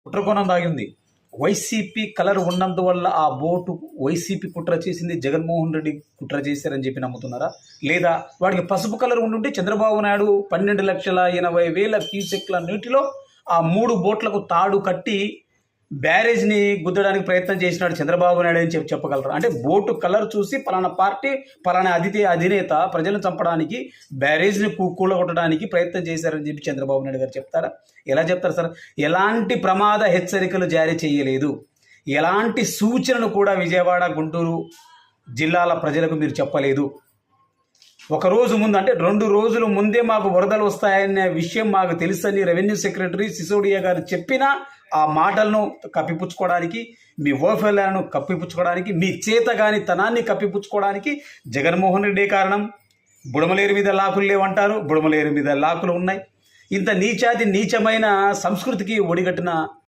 కుట్రకోణం దాగింది. YCP colour ఉన్నందువల్ల ఆ boat YCP కుట్ర చేసింది, జగన్మోహన్ రెడ్డి కుట్ర చేశారని చెప్పి నమ్ముతున్నారా? లేదా వాడికి పసుపు కలర్ ఉండుంటే చంద్రబాబు నాయుడు 12,80,000 క్యూసెక్ల నీటిలో ఆ 3 బోట్లకు తాడు కట్టి బ్యారేజ్ని గుద్దడానికి ప్రయత్నం చేసినాడు చంద్రబాబు నాయుడు అని చెప్పగలరు. అంటే బోటు కలర్ చూసి పలానా పార్టీ పలానా అధినేత ప్రజలను చంపడానికి బ్యారేజ్ని కూలగొట్టడానికి ప్రయత్నం చేశారని చెప్పి చంద్రబాబు నాయుడు గారు చెప్తారా? ఎలా చెప్తారు సార్? ఎలాంటి ప్రమాద హెచ్చరికలు జారీ చేయలేదు, ఎలాంటి సూచనలు కూడా విజయవాడ గుంటూరు జిల్లాల ప్రజలకు మీరు చెప్పలేదు. ఒకరోజు ముందు అంటే 2 రోజుల ముందే మాకు వరదలు వస్తాయనే విషయం మాకు తెలుసని రెవెన్యూ సెక్రటరీ సిసోడియా గారు చెప్పినా ఆ మాటలను కప్పిపుచ్చుకోవడానికి, మీ వైఫల్యాలను కప్పిపుచ్చుకోవడానికి, మీ చేతగాని తనాన్ని కప్పిపుచ్చుకోవడానికి జగన్మోహన్ రెడ్డి కారణం. బుడమలేరు మీద లాకులు లేవంటారు, బుడమలేరు మీద లాకులు ఉన్నాయి. ఇంత నీచమైన సంస్కృతికి ఒడిగట్టిన